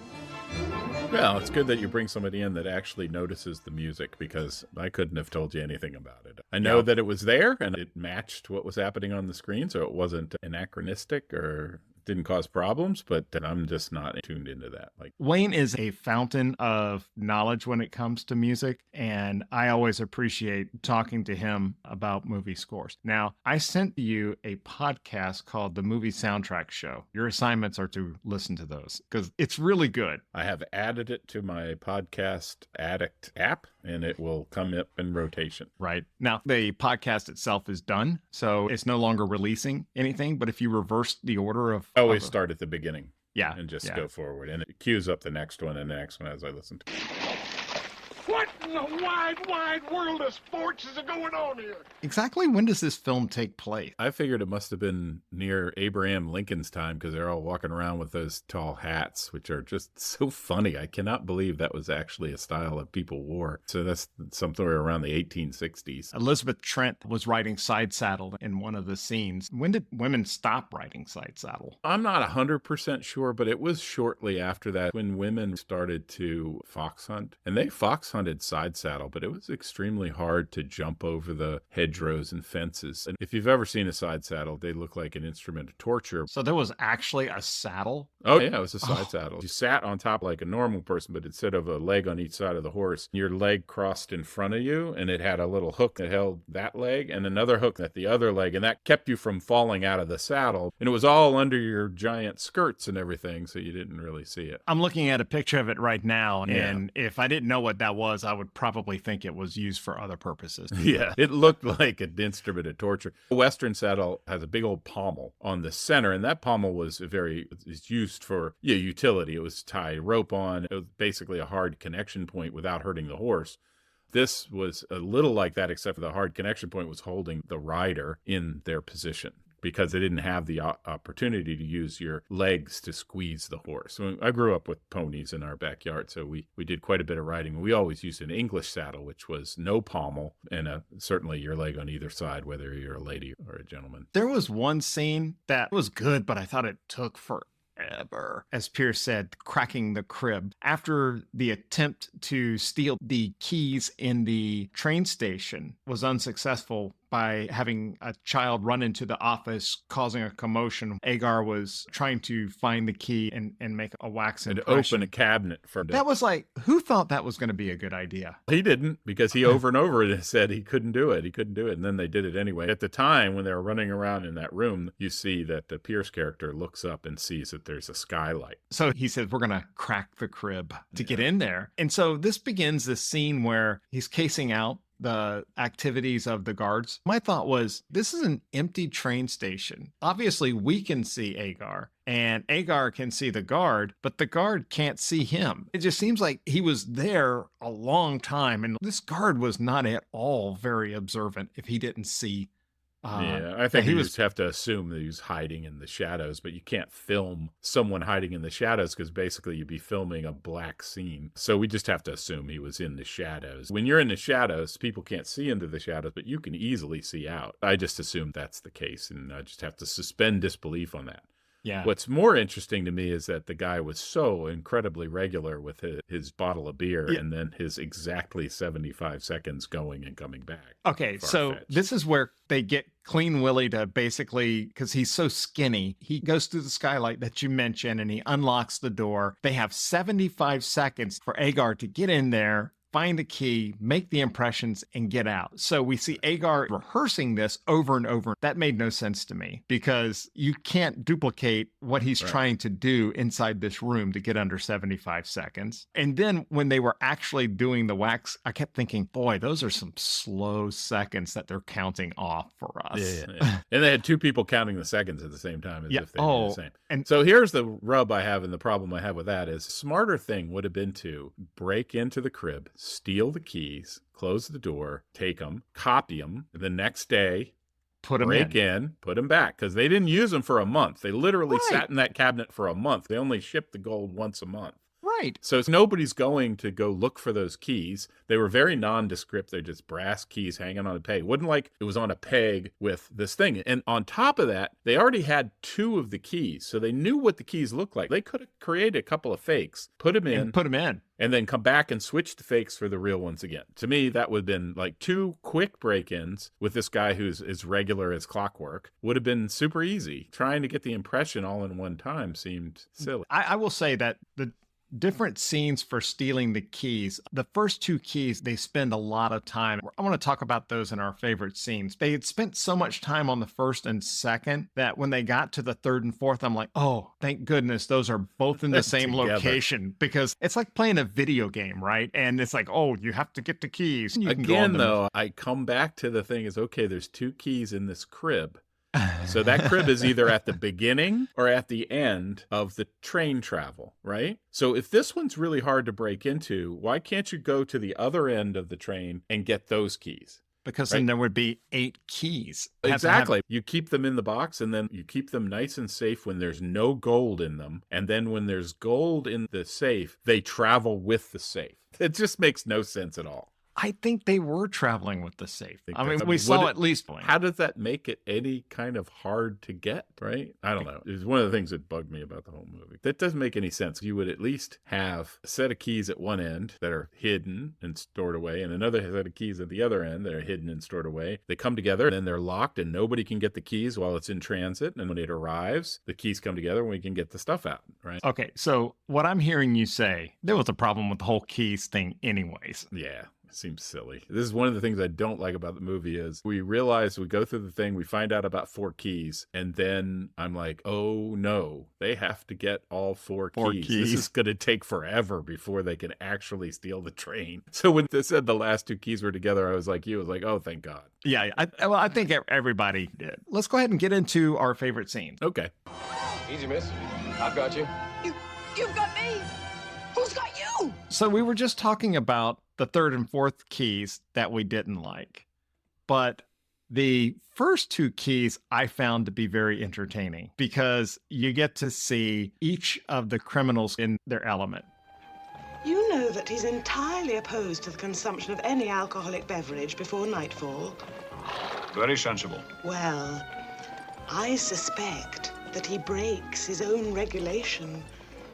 Well, it's good that you bring somebody in that actually notices the music, because I couldn't have told you anything about it. I know that it was there and it matched what was happening on the screen, so it wasn't anachronistic or didn't cause problems, but I'm just not tuned into that. Wayne is a fountain of knowledge when it comes to music, and I always appreciate talking to him about movie scores. Now, I sent you a podcast called The Movie Soundtrack Show. Your assignments are to listen to those because it's really good. I have added it to my Podcast Addict app, and it will come up in rotation. Right. Now, the podcast itself is done, so it's no longer releasing anything, but if you reverse the order of... Always start at the beginning. Yeah. And just go forward. And it queues up the next one and the next one as I listen to it. What in the wide world of sports is going on here? Exactly when does this film take place? I figured it must have been near Abraham Lincoln's time, because they're all walking around with those tall hats, which are just so funny. I cannot believe that was actually a style that people wore. So that's somewhere around the 1860s. Elizabeth Trent was riding side saddle in one of the scenes. When did women stop riding side saddle? I'm not 100% sure, but it was shortly after that when women started to fox hunt. And they fox hunted side saddle, but it was extremely hard to jump over the hedgerows and fences. And if you've ever seen a side saddle, they look like an instrument of torture. So there was actually a saddle? Oh, yeah, it was a side saddle. You sat on top like a normal person, but instead of a leg on each side of the horse, your leg crossed in front of you, and it had a little hook that held that leg and another hook at the other leg, and that kept you from falling out of the saddle. And it was all under your giant skirts and everything, so you didn't really see it. I'm looking at a picture of it right now, and if I didn't know what that was, I would probably think it was used for other purposes. Yeah, it looked like an instrument of torture. A Western saddle has a big old pommel on the center, and that pommel was used for utility. It was tied rope on. It was basically a hard connection point without hurting the horse. This was a little like that, except for the hard connection point was holding the rider in their position. because they didn't have the opportunity to use your legs to squeeze the horse. I grew up with ponies in our backyard, so we did quite a bit of riding. We always used an English saddle, which was no pommel and certainly your leg on either side, whether you're a lady or a gentleman. There was one scene that was good, but I thought it took forever. As Pierce said, cracking the crib. After the attempt to steal the keys in the train station was unsuccessful by having a child run into the office, causing a commotion, Agar was trying to find the key and make a wax impression. And open a cabinet for that. Was like, who thought that was going to be a good idea? He didn't, because he over and over said he couldn't do it. He couldn't do it. And then they did it anyway. At the time, when they were running around in that room, you see that the Pierce character looks up and sees that there's a skylight. So he says, we're going to crack the crib to get in there. And so this begins this scene where he's casing out the activities of the guards. My thought was, this is an empty train station. Obviously, we can see Agar, and Agar can see the guard, but the guard can't see him. It just seems like he was there a long time, and this guard was not at all very observant if he didn't see. I think you just have to assume that he was hiding in the shadows, but you can't film someone hiding in the shadows because basically you'd be filming a black scene. So we just have to assume he was in the shadows. When you're in the shadows, people can't see into the shadows, but you can easily see out. I just assume that's the case, and I just have to suspend disbelief on that. Yeah. What's more interesting to me is that the guy was so incredibly regular with his bottle of beer and then his exactly 75 seconds going and coming back. Okay, so this is where they get Clean Willie to basically, because he's so skinny, he goes through the skylight that you mentioned and he unlocks the door. They have 75 seconds for Agar to get in there, find a key, make the impressions, and get out. So we see Agar rehearsing this over and over. That made no sense to me because you can't duplicate what he's trying to do inside this room to get under 75 seconds. And then when they were actually doing the wax, I kept thinking, boy, those are some slow seconds that they're counting off for us. Yeah. And they had two people counting the seconds at the same time as if they were the same. And so here's the rub I have, and the problem I have with that is, smarter thing would have been to break into the crib, steal the keys, close the door, take them, copy them, the next day, break in, put them back, because they didn't use them for a month. They literally sat in that cabinet for a month. They only shipped the gold once a month. Right. So nobody's going to go look for those keys. They were very nondescript. They're just brass keys hanging on a peg. It wasn't like it was on a peg with this thing. And on top of that, they already had two of the keys. So they knew what the keys looked like. They could have created a couple of fakes, put them in, and then come back and switch the fakes for the real ones again. To me, that would have been like two quick break-ins with this guy who's as regular as clockwork. Would have been super easy. Trying to get the impression all in one time seemed silly. I will say that the different scenes for stealing the keys. The first two keys, they spend a lot of time. I want to talk about those in our favorite scenes. They had spent so much time on the first and second that when they got to the third and fourth, I'm like, oh, thank goodness those are both in the same location, because it's like playing a video game, right? And it's like, oh, you have to get the keys. Again, though, I come back to the thing is, okay, there's two keys in this crib. So that crib is either at the beginning or at the end of the train travel, right? So if this one's really hard to break into, why can't you go to the other end of the train and get those keys? Because then there would be 8 keys. Exactly. You keep them in the box, and then you keep them nice and safe when there's no gold in them. And then when there's gold in the safe, they travel with the safe. It just makes no sense at all. I think they were traveling with the safe. I mean, we saw at least one. How does that make it any kind of hard to get, right? I don't know. It's one of the things that bugged me about the whole movie. That doesn't make any sense. You would at least have a set of keys at one end that are hidden and stored away, and another set of keys at the other end that are hidden and stored away. They come together, and then they're locked, and nobody can get the keys while it's in transit. And when it arrives, the keys come together, and we can get the stuff out, right? Okay, so what I'm hearing you say, there was a problem with the whole keys thing anyways. Yeah. Seems silly. This is one of the things I don't like about the movie is we realize we go through the thing, we find out about 4 keys, and then I'm like, oh no, they have to get all 4 keys. This is going to take forever before they can actually steal the train. So when they said the last 2 keys were together, I was like you. I was like, oh, thank God. Yeah, I think everybody did. Let's go ahead and get into our favorite scenes. Okay. Easy, miss. I've got you. You've got me. Who's got you? So we were just talking about the third and fourth keys that we didn't like. But The first two keys I found to be very entertaining because you get to see each of the criminals in their element. You know that he's entirely opposed to the consumption of any alcoholic beverage before nightfall. Very sensible. Well, I suspect that he breaks his own regulation.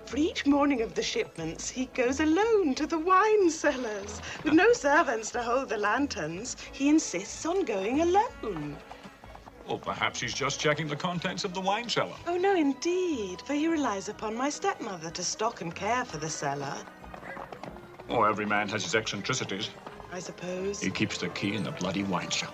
For each morning of the shipments, he goes alone to the wine cellars. With no servants to hold the lanterns, he insists on going alone. Or perhaps he's just checking the contents of the wine cellar. Oh, no, indeed, for he relies upon my stepmother to stock and care for the cellar. Oh, every man has his eccentricities. I suppose. He keeps the key in the bloody wine cellar.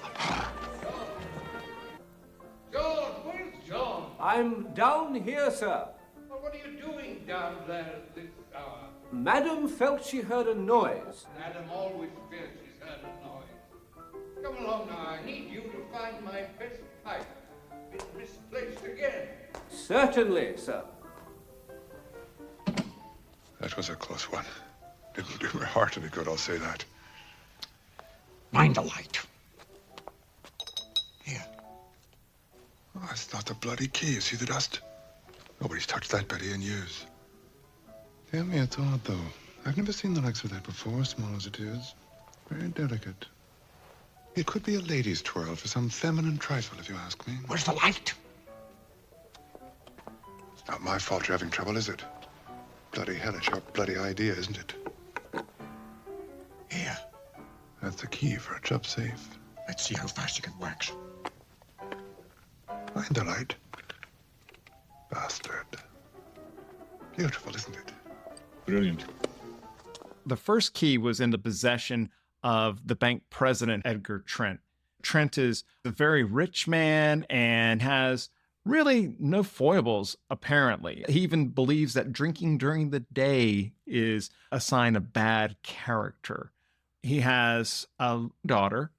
John, where's John? I'm down here, sir. Well, what are you doing down there at this hour? Madam felt she heard a noise. Madam always fears she's heard a noise. Come along now, I need you to find my best pipe. It's misplaced again. Certainly, sir. That was a close one. Didn't do my heart any good, I'll say that. Mind the light. Here. Oh, it's not the bloody key. You see the dust? Nobody's touched that Betty in years. Tell me, it's odd, though. I've never seen the likes of that before, small as it is. Very delicate. It could be a lady's twirl for some feminine trifle, if you ask me. Where's the light? It's not my fault you're having trouble, is it? Bloody hell, it's your bloody idea, isn't it? Here. That's a key for a chop safe. Let's see how fast you can wax. Find the light. Bastard. Beautiful, isn't it? Brilliant. The first key was in the possession of the bank president, Edgar Trent. Trent is a very rich man and has really no foibles, apparently. He even believes that drinking during the day is a sign of bad character. He has a daughter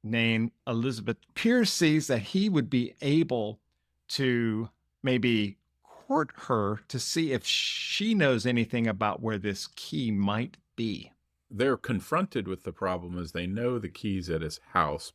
named Elizabeth. Pierce sees that he would be able to maybe court her to see if she knows anything about where this key might be. They're confronted with the problem as they know the key's at his house.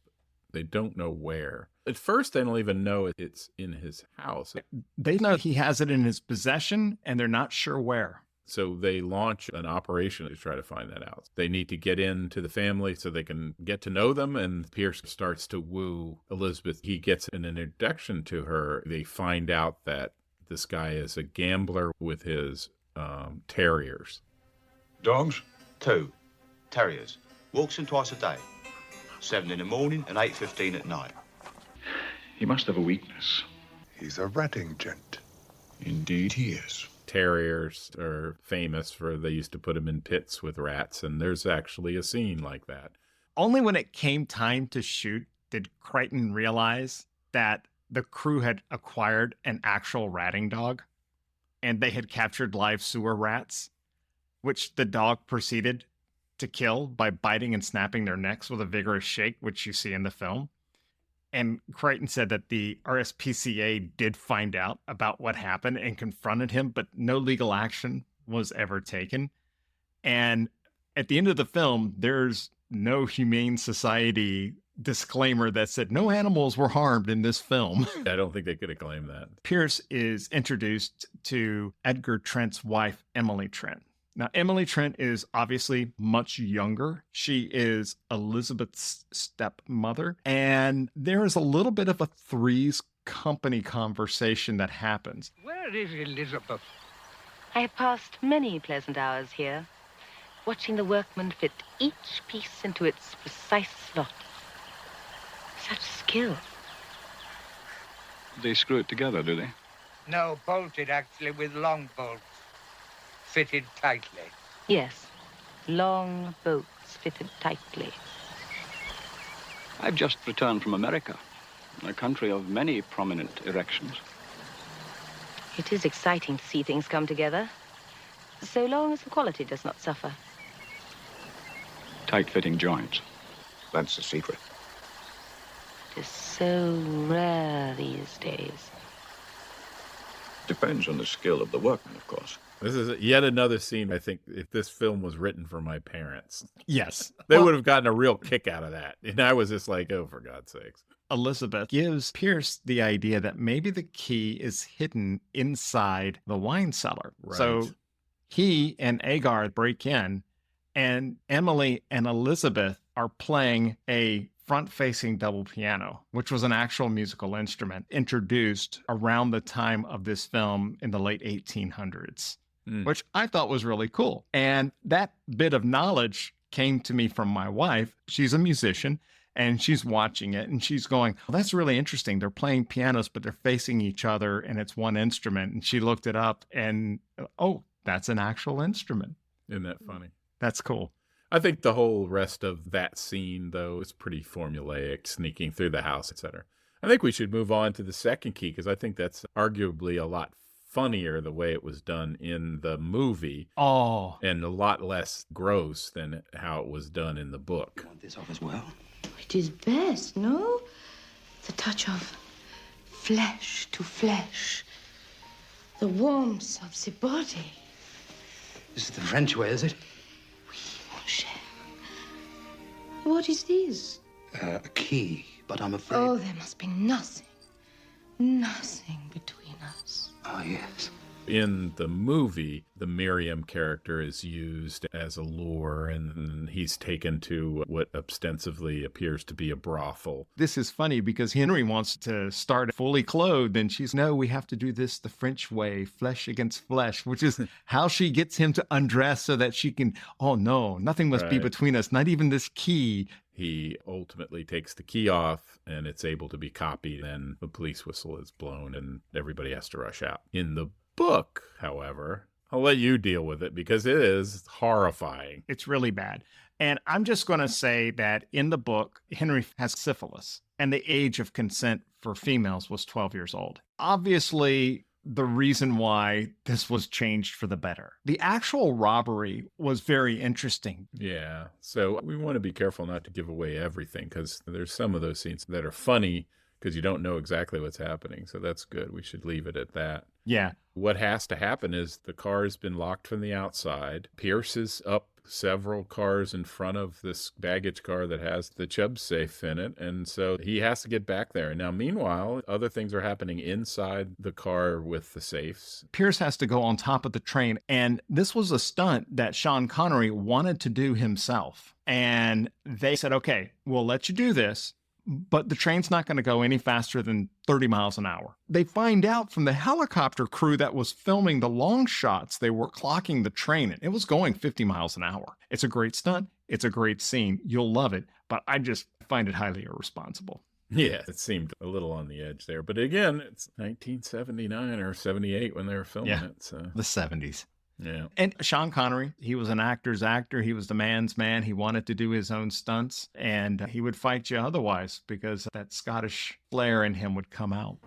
They don't know where. At first, they don't even know it's in his house. They know he has it in his possession, and they're not sure where. So they launch an operation to try to find that out. They need to get into the family so they can get to know them, and Pierce starts to woo Elizabeth. He gets an introduction to her. They find out that this guy is a gambler with his terriers. Dogs? 2 terriers. Walks them twice a day. 7 in the morning and 8:15 at night. He must have a weakness. He's a ratting gent. Indeed he is. Terriers are famous for they used to put them in pits with rats, and there's actually a scene like that. Only when it came time to shoot did Crichton realize that the crew had acquired an actual ratting dog, and they had captured live sewer rats, which the dog proceeded to kill by biting and snapping their necks with a vigorous shake, which you see in the film. And Crichton said that the RSPCA did find out about what happened and confronted him, but no legal action was ever taken. And at the end of the film, there's no Humane Society disclaimer that said no animals were harmed in this film. I don't think they could have claimed that. Pierce is introduced to Edgar Trent's wife, Emily Trent. Now, Emily Trent is obviously much younger. She is Elizabeth's stepmother, and there is a little bit of a Three's Company conversation that happens. Where is Elizabeth? I have passed many pleasant hours here, watching the workmen fit each piece into its precise slot. Such skill. They screw it together, do they? No, bolted actually with long bolts. Fitted tightly. Yes, long bolts fitted tightly. I've just returned from America, a country of many prominent erections. It is exciting to see things come together, so long as the quality does not suffer. Tight-fitting joints. That's the secret. It is so rare these days. Depends on the skill of the workman, of course. This is yet another scene, I think, if this film was written for my parents. Yes. They would have gotten a real kick out of that. And I was just like, oh, for God's sakes. Elizabeth gives Pierce the idea that maybe the key is hidden inside the wine cellar. Right. So he and Agar break in, and Emily and Elizabeth are playing a front-facing double piano, which was an actual musical instrument introduced around the time of this film in the late 1800s, which I thought was really cool. And that bit of knowledge came to me from my wife. She's a musician, and she's watching it, and she's going, well, that's really interesting. They're playing pianos, but they're facing each other, and it's one instrument. And she looked it up, and, oh, that's an actual instrument. Isn't that funny? That's cool. I think the whole rest of that scene, though, is pretty formulaic, sneaking through the house, etc. I think we should move on to the second key, because I think that's arguably a lot funnier the way it was done in the movie. Oh. And a lot less gross than how it was done in the book. You want this off as well? It is best, no? The touch of flesh to flesh. The warmth of the body. This is the French way, is it? What is this? A key, but I'm afraid... Oh, there must be nothing between us. Oh, yes. In the movie, the Miriam character is used as a lure, and he's taken to what ostensibly appears to be a brothel. This is funny because Henry wants to start fully clothed, and she's, no, we have to do this the French way, flesh against flesh, which is how she gets him to undress so that she can, oh no, nothing must be between us, not even this key. He ultimately takes the key off, and it's able to be copied, and the police whistle is blown, and everybody has to rush out. In the book, however, I'll let you deal with it because it is horrifying. It's really bad. And I'm just going to say that in the book, Henry has syphilis, and the age of consent for females was 12 years old. Obviously, the reason why this was changed for the better. The actual robbery was very interesting. Yeah. So we want to be careful not to give away everything because there's some of those scenes that are funny because you don't know exactly what's happening. So that's good. We should leave it at that. Yeah. What has to happen is the car has been locked from the outside. Pierce is up several cars in front of this baggage car that has the Chubb safe in it. And so he has to get back there. Now, meanwhile, other things are happening inside the car with the safes. Pierce has to go on top of the train. And this was a stunt that Sean Connery wanted to do himself. And they said, okay, we'll let you do this, but the train's not going to go any faster than 30 miles an hour. They find out from the helicopter crew that was filming the long shots, they were clocking the train, and it was going 50 miles an hour. It's a great stunt. It's a great scene. You'll love it, but I just find it highly irresponsible. Yeah, it seemed a little on the edge there. But again, it's 1979 or 78 when they were filming it. So. The 70s. Yeah. And Sean Connery, he was an actor's actor. He was the man's man. He wanted to do his own stunts, and he would fight you otherwise because that Scottish flair in him would come out.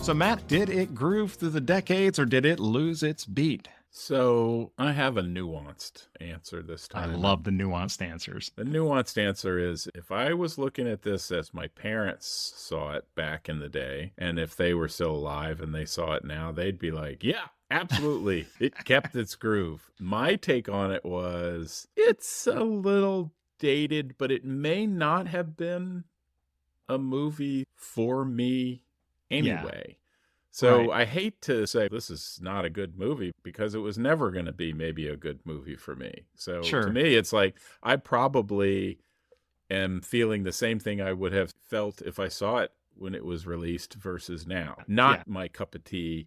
So Matt, did it groove through the decades or did it lose its beat? So I have a nuanced answer this time. I love the nuanced answers. The nuanced answer is if I was looking at this as my parents saw it back in the day, and if they were still alive and they saw it now, they'd be like, yeah, absolutely. It kept its groove. My take on it was it's a little dated, but it may not have been a movie for me anyway. Yeah. So right. I hate to say this is not a good movie because it was never going to be maybe a good movie for me. So to me, it's like I probably am feeling the same thing I would have felt if I saw it when it was released versus now. Not my cup of tea.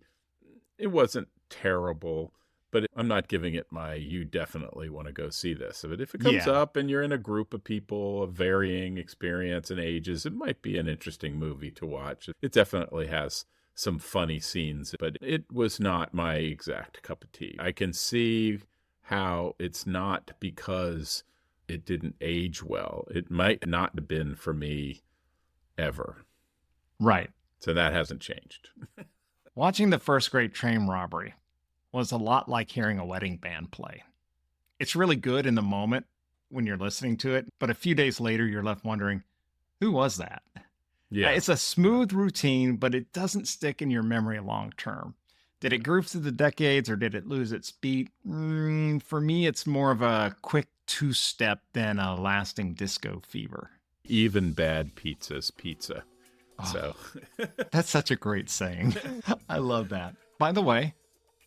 It wasn't terrible, but I'm not giving it my you definitely want to go see this. But if it comes up and you're in a group of people of varying experience and ages, it might be an interesting movie to watch. It definitely has some funny scenes, but it was not my exact cup of tea. I can see how it's not because it didn't age well. It might not have been for me ever. Right. So that hasn't changed. Watching the first Great Train Robbery was a lot like hearing a wedding band play. It's really good in the moment when you're listening to it, but a few days later, you're left wondering, who was that? Yeah. It's a smooth routine, but it doesn't stick in your memory long term. Did it groove through the decades or did it lose its beat? For me, it's more of a quick two-step than a lasting disco fever. Even bad pizza's pizza. Oh, so that's such a great saying. I love that. By the way,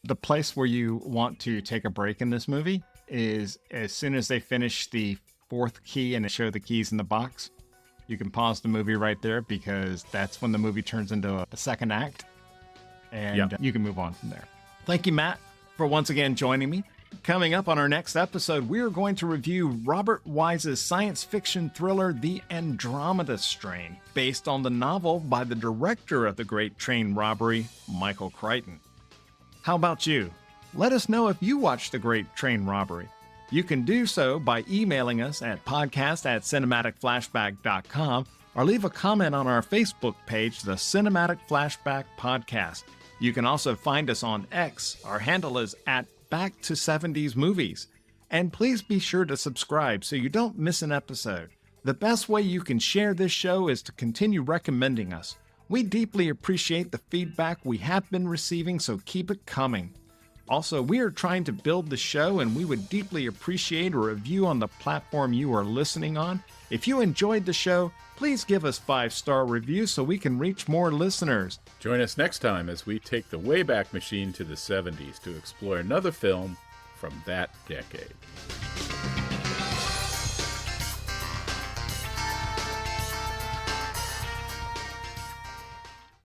the place where you want to take a break in this movie is as soon as they finish the fourth key and show the keys in the box. You can pause the movie right there because that's when the movie turns into a second act. And you can move on from there. Thank you, Matt, for once again joining me. Coming up on our next episode, we are going to review Robert Wise's science fiction thriller, The Andromeda Strain, based on the novel by the director of The Great Train Robbery, Michael Crichton. How about you? Let us know if you watched The Great Train Robbery. You can do so by emailing us at podcast@cinematicflashback.com or leave a comment on our Facebook page, the Cinematic Flashback Podcast. You can also find us on X. Our handle is @Back270sMovies. And please be sure to subscribe so you don't miss an episode. The best way you can share this show is to continue recommending us. We deeply appreciate the feedback we have been receiving, so keep it coming. Also, we are trying to build the show, and we would deeply appreciate a review on the platform you are listening on. If you enjoyed the show, please give us 5-star reviews so we can reach more listeners. Join us next time as we take the Wayback Machine to the 70s to explore another film from that decade.